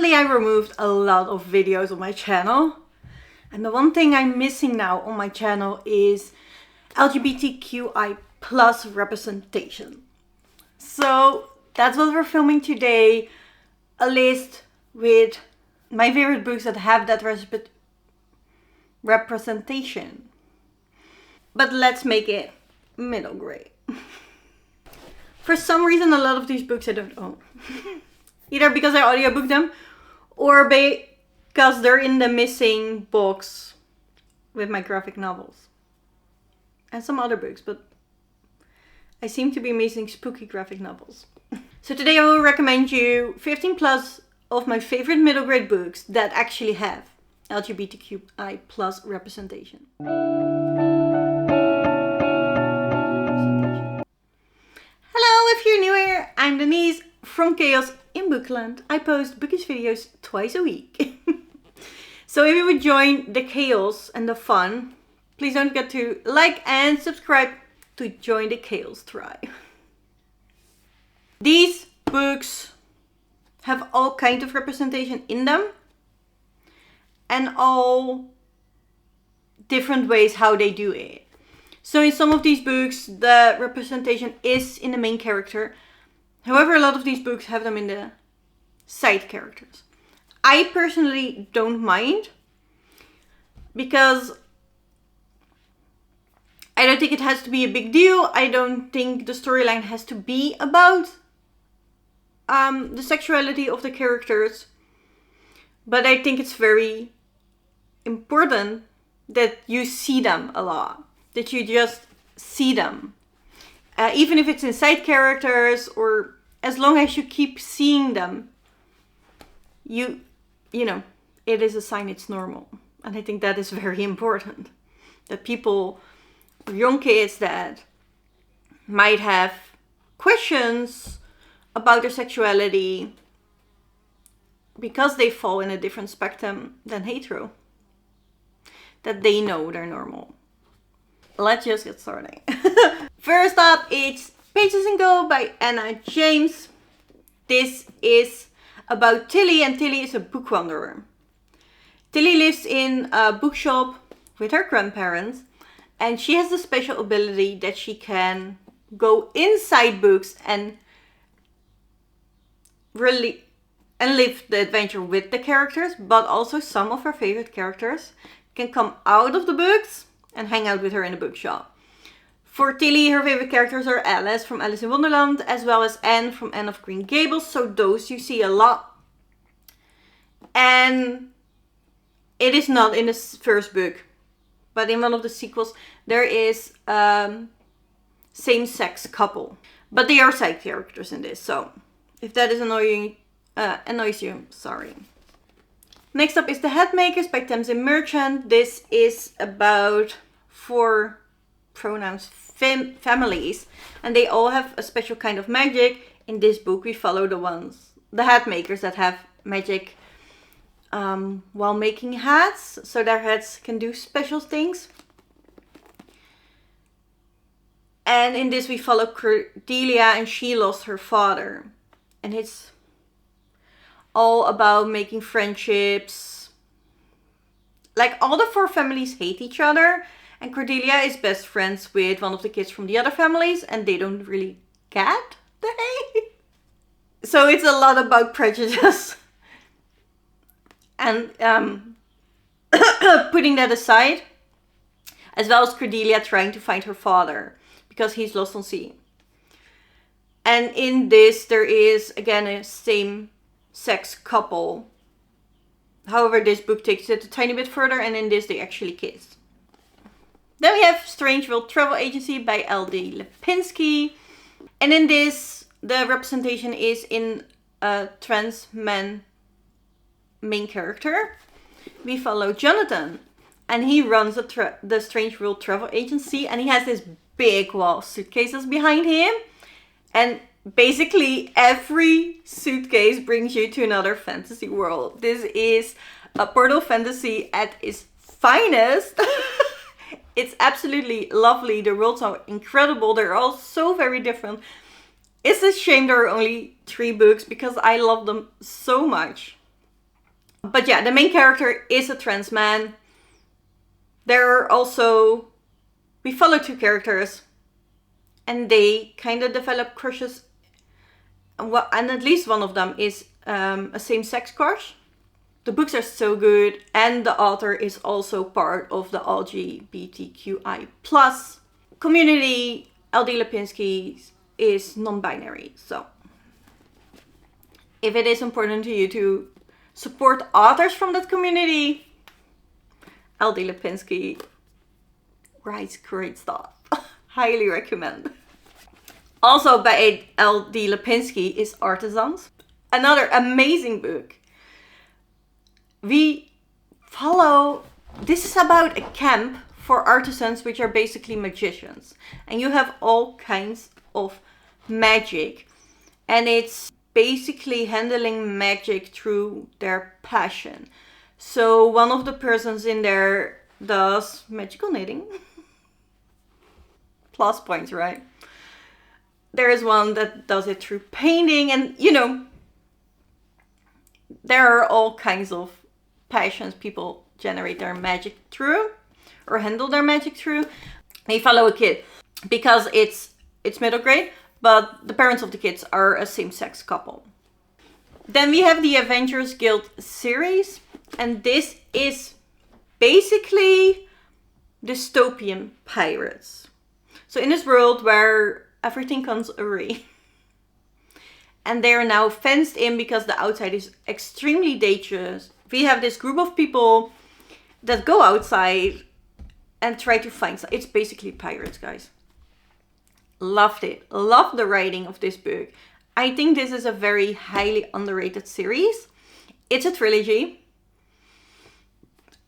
recently I removed a lot of videos on my channel. And the one thing I'm missing now on my channel is LGBTQI plus representation. So that's what we're filming today. A list with my favorite books that have that representation. But let's make it middle grade. For some reason, a lot of these books I don't own. Either because I audiobooked them or because they're in the missing box with my graphic novels. And some other books, but I seem to be missing spooky graphic novels. So today I will recommend you 15 plus of my favorite middle grade books that actually have LGBTQI plus representation. Hello, if you're new here, I'm Denise from Chaos in Bookland. I post bookish videos twice a week. So if you would join the chaos and the fun, please don't forget to like and subscribe to join the chaos tribe. These books have all kinds of representation in them and all different ways how they do it. So in some of these books, the representation is in the main character. However, a lot of these books have them in the side characters. I personally don't mind because I don't think it has to be a big deal. I don't think the storyline has to be about the sexuality of the characters. But I think it's very important that you see them a lot. That you just see them. Even if it's in side characters, or as long as you keep seeing them, you know, it is a sign it's normal. And I think that is very important. That people, young kids that might have questions about their sexuality because they fall in a different spectrum than hetero, that they know they're normal. Let's just get started. First up, it's Pages and Go by Anna James. This is about Tilly, and Tilly is a book wanderer. Tilly lives in a bookshop with her grandparents, and she has the special ability that she can go inside books and really live the adventure with the characters, but also some of her favorite characters can come out of the books and hang out with her in the bookshop. For Tilly, her favorite characters are Alice from Alice in Wonderland, as well as Anne from Anne of Green Gables, so those you see a lot. And it is not in the first book, but in one of the sequels there is same-sex couple. But they are side characters in this, so if that is annoys you, sorry. Next up is The Hatmakers by Tamsin Merchant. This is about 4 pronouns families, and they all have a special kind of magic. In this book we follow the hat makers that have magic while making hats, so their hats can do special things. And in this we follow Cordelia, and she lost her father, and it's all about making friendships. Like, all the 4 families hate each other, and Cordelia is best friends with one of the kids from the other families, and they don't really get the hate. So it's a lot about prejudice. And putting that aside, as well as Cordelia trying to find her father because he's lost on sea. And in this there is again a same-sex couple. However, this book takes it a tiny bit further, and in this they actually kiss. Then we have Strangeworld Travel Agency by L.D. Lapinski. And in this, the representation is in a trans man main character. We follow Jonathan, and he runs the Strangeworld Travel Agency, and he has this big wall of suitcases behind him. And basically every suitcase brings you to another fantasy world. This is a portal fantasy at its finest. It's absolutely lovely. The worlds are incredible. They're all so very different. It's a shame there are only 3 books because I love them so much. But yeah, the main character is a trans man. There are also, we follow two characters and they kind of develop crushes. And at least one of them is a same-sex crush. The books are so good, and the author is also part of the LGBTQI plus community. LD Lapinski is non-binary, so if it is important to you to support authors from that community, LD Lapinski writes great stuff. Highly recommend. Also by LD Lapinski is Artizans, another amazing book. We follow, this is about a camp for artisans, which are basically magicians. And you have all kinds of magic. And it's basically handling magic through their passion. So one of the persons in there does magical knitting. Plus points, right? There is one that does it through painting. And, you know, there are all kinds of passions people generate their magic through or handle their magic through. They follow a kid because it's middle grade, but the parents of the kids are a same-sex couple. Then we have the Avengers Guild series, and this is basically dystopian pirates. So in this world where everything comes awry, and they are now fenced in because the outside is extremely dangerous. We have this group of people that go outside and try to find. It's basically pirates, guys. Loved it. Loved the writing of this book. I think this is a very highly underrated series. It's a trilogy.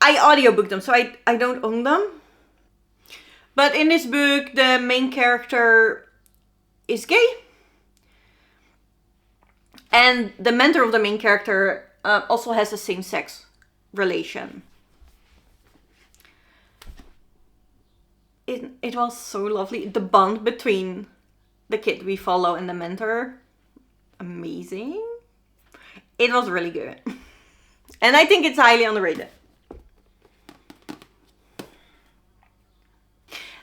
I audiobooked them, so I don't own them. But in this book, the main character is gay. And the mentor of the main character also has a same-sex relation. It was so lovely. The bond between the kid we follow and the mentor, amazing. It was really good. And I think it's highly underrated.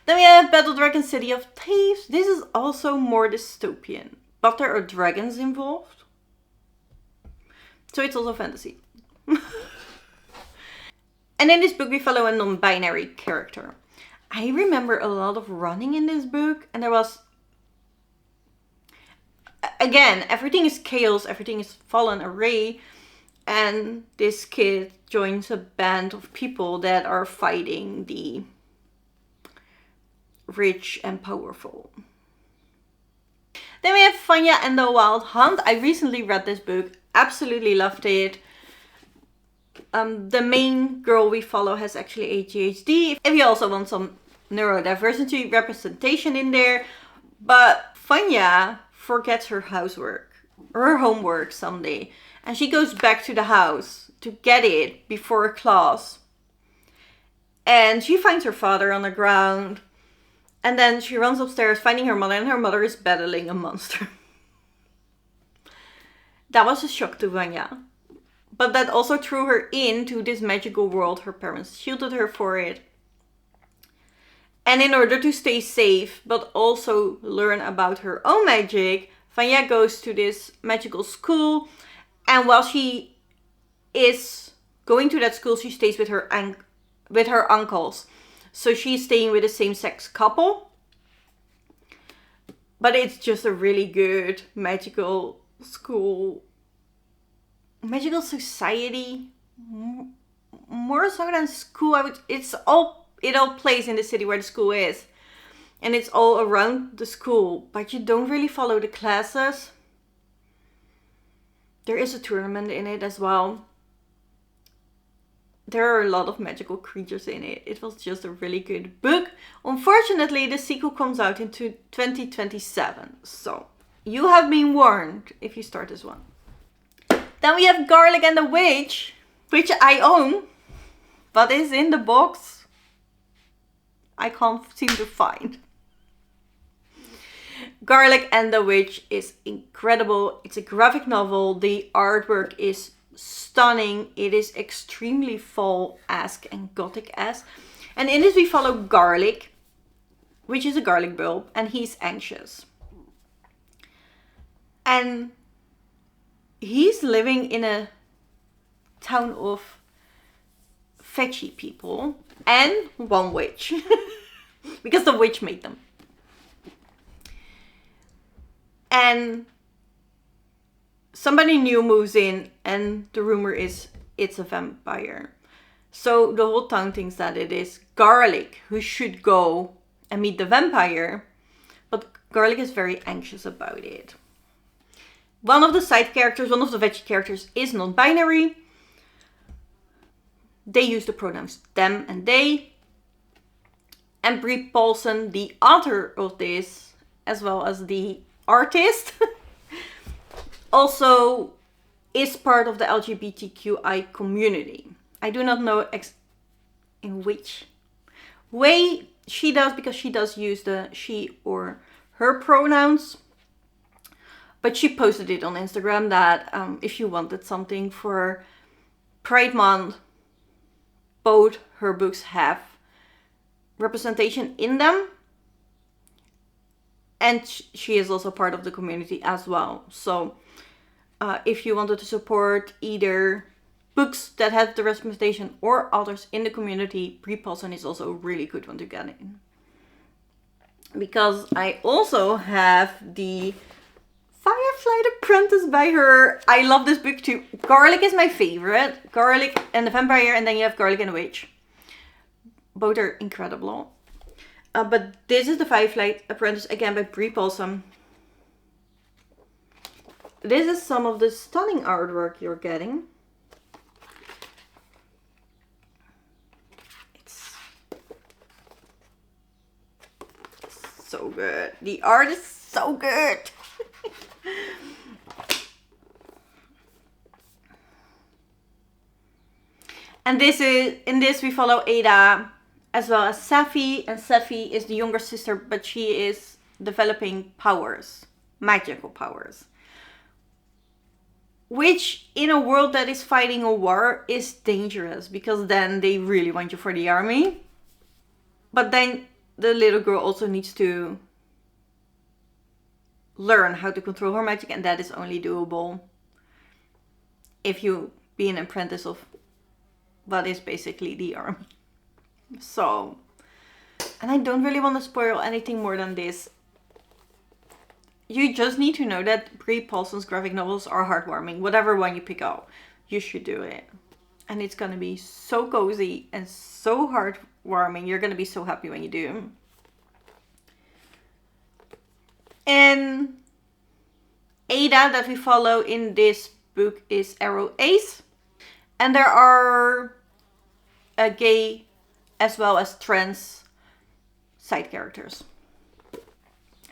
Then we have Battle Dragon City of Thieves. This is also more dystopian, but there are dragons involved. So it's also fantasy. And in this book we follow a non-binary character. I remember a lot of running in this book, and there was, again, everything is chaos, everything is fallen array, and this kid joins a band of people that are fighting the rich and powerful. Then we have Vanya and the Wild Hunt. I recently read this book, absolutely loved it. The main girl we follow has actually ADHD. If you also want some neurodiversity representation in there. But Vanya forgets her housework, or her homework someday. And she goes back to the house to get it before a class. And she finds her father on the ground. And then she runs upstairs finding her mother, and her mother is battling a monster. That was a shock to Vanya. But that also threw her into this magical world. Her parents shielded her for it. And in order to stay safe, but also learn about her own magic, Vanya goes to this magical school. And while she is going to that school, she stays with her uncles. So she's staying with a same-sex couple. But it's just a really good magical school. Magical society. More so than school. It all plays in the city where the school is. And it's all around the school. But you don't really follow the classes. There is a tournament in it as well. There are a lot of magical creatures in it. It was just a really good book. Unfortunately, the sequel comes out into 2027. So, you have been warned if you start this one. Then we have Garlic and the Witch, which I own, but is in the box. I can't seem to find. Garlic and the Witch is incredible. It's a graphic novel. The artwork is stunning. It is extremely fall-esque and gothic-esque. And in this we follow Garlic, which is a garlic bulb, and he's anxious. And he's living in a town of veggie people and one witch. Because the witch made them. And somebody new moves in, and the rumor is it's a vampire. So the whole town thinks that it is Garlic who should go and meet the vampire. But Garlic is very anxious about it. One of the side characters, one of the veggie characters, is non-binary. They use the pronouns them and they. And Brie Paulson, the author of this, as well as the artist, also is part of the LGBTQI community. I do not know in which way she does, because she does use the she or her pronouns. But she posted it on Instagram that if you wanted something for Pride Month, both her books have representation in them. And she is also part of the community as well. So if you wanted to support either books that have the representation or authors in the community, Brie Paulson is also a really good one to get in. Because I also have the Fireflight Apprentice by her. I love this book too. Garlic is my favorite. Garlic and the Vampire, and then you have Garlic and the Witch. Both are incredible. But this is the Fireflight Apprentice, again by Brie Paulson. This is some of the stunning artwork you're getting. It's so good. The art is so good. And in this we follow Ada as well as Safi, and Safi is the younger sister, but she is developing powers, magical powers. Which in a world that is fighting a war is dangerous, because then they really want you for the army. But then the little girl also needs to learn how to control her magic, and that is only doable if you be an apprentice of what is basically the army. So, and I don't really want to spoil anything more than this. You just need to know that Brie Paulson's graphic novels are heartwarming. Whatever one you pick up, you should do it. And it's gonna be so cozy and so heartwarming. You're gonna be so happy when you do. And Ada that we follow in this book is Arrow Ace. And there are a gay as well as trans side characters.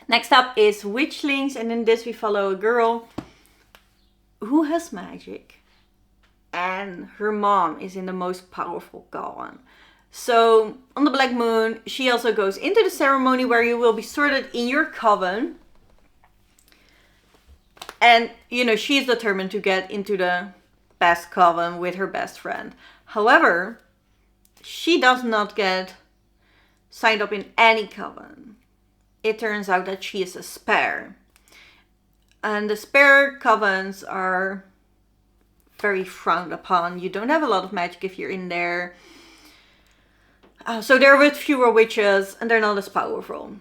Next up is Witchlings, and in this we follow a girl who has magic. And her mom is in the most powerful coven. So on the Black Moon, she also goes into the ceremony where you will be sorted in your coven. And, you know, she's determined to get into the best coven with her best friend. However, she does not get signed up in any coven. It turns out that she is a spare. And the spare covens are very frowned upon. You don't have a lot of magic if you're in there. So they're with fewer witches and they're not as powerful.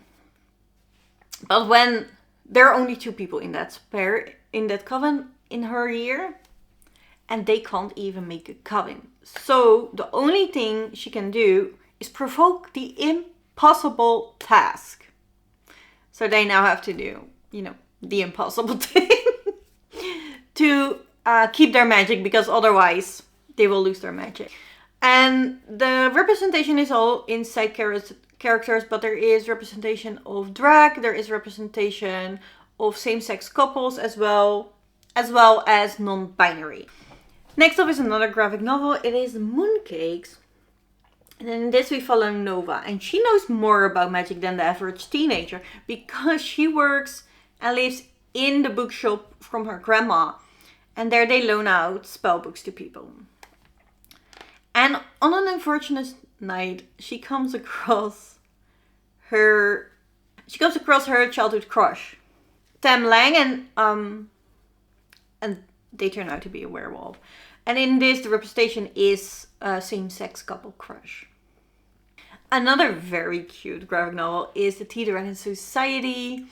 But when there are only 2 people in that spare, in that coven in her year, and they can't even make a coven. So the only thing she can do is provoke the impossible task. So they now have to do, you know, the impossible thing to keep their magic, because otherwise they will lose their magic. And the representation is all in side characters, but there is representation of drag, there is representation of same-sex couples as well as non-binary. Next up is another graphic novel. It is Mooncakes. And in this we follow Nova. And she knows more about magic than the average teenager, because she works and lives in the bookshop from her grandma. And there they loan out spell books to people. And on an unfortunate night, she comes across her childhood crush, Tam Lang, and they turn out to be a werewolf. And in this, the representation is a same-sex couple crush. Another very cute graphic novel is The Tea Dragon Society.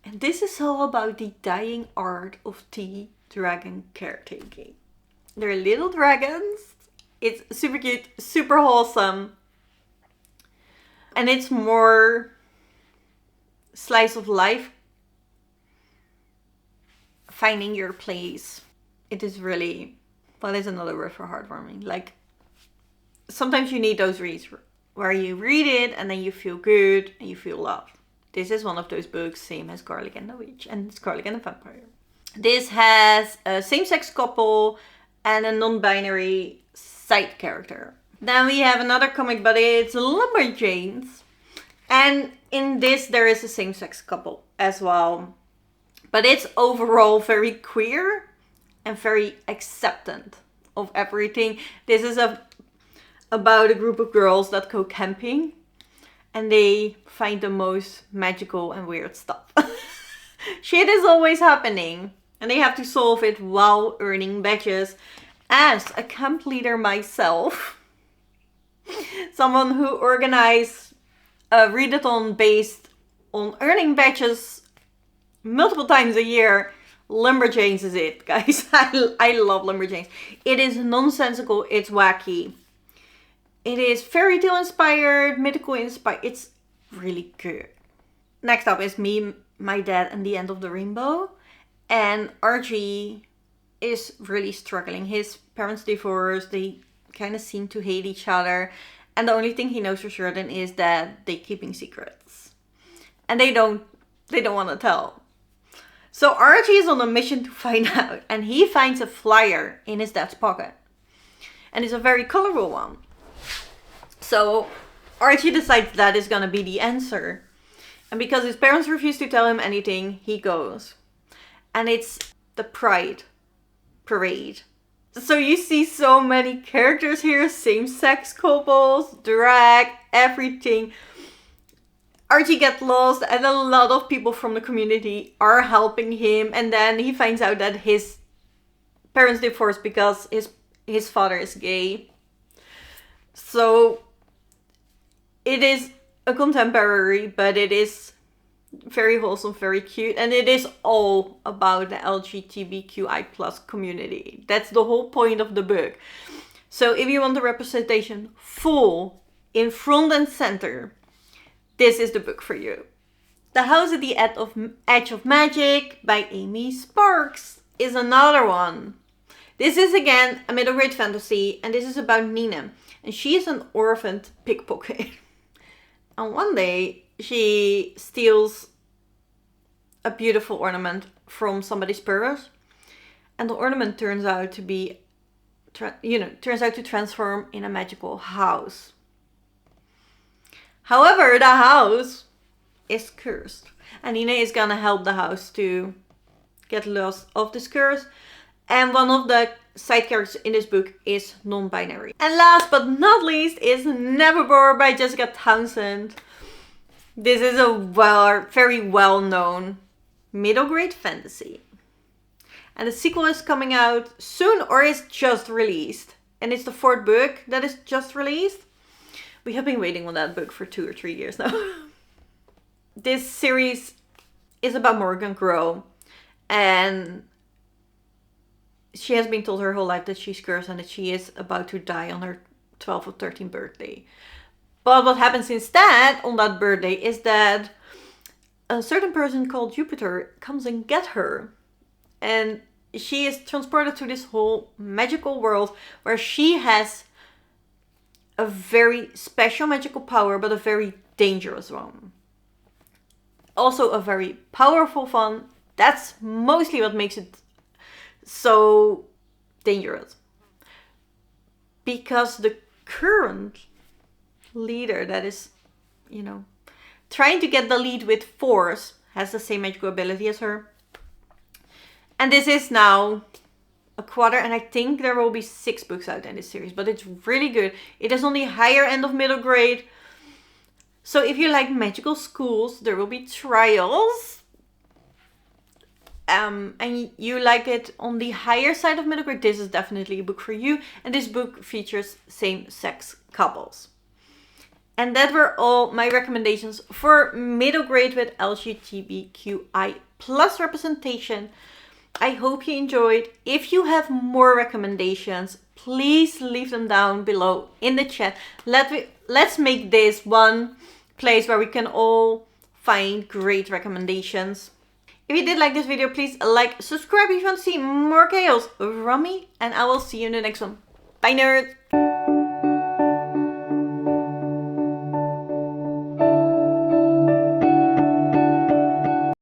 And this is all about the dying art of tea dragon caretaking. They're little dragons. It's super cute, super wholesome. And it's more slice of life. Finding your place. It is really, well, it's another word for heartwarming. Like, sometimes you need those reads where you read it and then you feel good and you feel loved. This is one of those books, same as Garlic and the Witch and Scarlet and the Vampire. This has a same-sex couple and a non-binary side character. Then we have another comic, but it's Lumberjanes. And in this, there is a same-sex couple as well. But it's overall very queer and very acceptant of everything. This is about a group of girls that go camping. And they find the most magical and weird stuff. Shit is always happening. And they have to solve it while earning badges. As a camp leader myself, someone who organized a readathon based on earning badges multiple times a year, Lumberjanes is it, guys. I love Lumberjanes. It is nonsensical, it's wacky. It is fairy tale inspired, mythical inspired. It's really good. Next up is Me, My Dad, and the End of the Rainbow. And Archie is really struggling. His parents divorced. They kind of seem to hate each other. And the only thing he knows for certain is that they're keeping secrets. And they don't want to tell. So Archie is on a mission to find out. And he finds a flyer in his dad's pocket. And it's a very colorful one. So Archie decides that is going to be the answer. And because his parents refuse to tell him anything, he goes. And it's the Pride Parade. So you see so many characters here. Same-sex couples, drag, everything. Archie gets lost and a lot of people from the community are helping him. And then he finds out that his parents divorced because his father is gay. So it is a contemporary, but it is very wholesome, very cute. And it is all about the LGBTQI plus community. That's the whole point of the book. So if you want the representation full, in front and center, this is the book for you. The House at the Edge of Magic by Amy Sparks is another one. This is again a middle grade fantasy, and this is about Nina. And she is an orphaned pickpocket. And one day she steals a beautiful ornament from somebody's purse. And the ornament turns out to be, transform in a magical house. However, the house is cursed. And Nina is gonna help the house to get lost of this curse. And one of the side characters in this book is non-binary. And last but not least is Nevermore by Jessica Townsend. This is a very well-known middle grade fantasy. And the sequel is coming out soon or is just released. And it's the 4th book that is just released. We have been waiting on that book for 2 or 3 years now. This series is about Morgan Crow. And she has been told her whole life that she's cursed and that she is about to die on her 12th or 13th birthday. But what happens instead on that birthday is that a certain person called Jupiter comes and gets her. And she is transported to this whole magical world where she has a very special magical power, but a very dangerous one. Also a very powerful one. That's mostly what makes it so dangerous. Because the current leader that is, trying to get the lead with force has the same magical ability as her. And this is now a quarter, and I think there will be 6 books out in this series, but it's really good. It is on the higher end of middle grade. So if you like magical schools, there will be trials. And you like it on the higher side of middle grade, this is definitely a book for you. And this book features same-sex couples. And that were all my recommendations for middle grade with LGBTQI plus representation. I hope you enjoyed. If you have more recommendations, please leave them down below in the chat. Let's make this one place where we can all find great recommendations. If you did like this video, please like, subscribe if you want to see more chaos from me, and I will see you in the next one. Bye, nerds!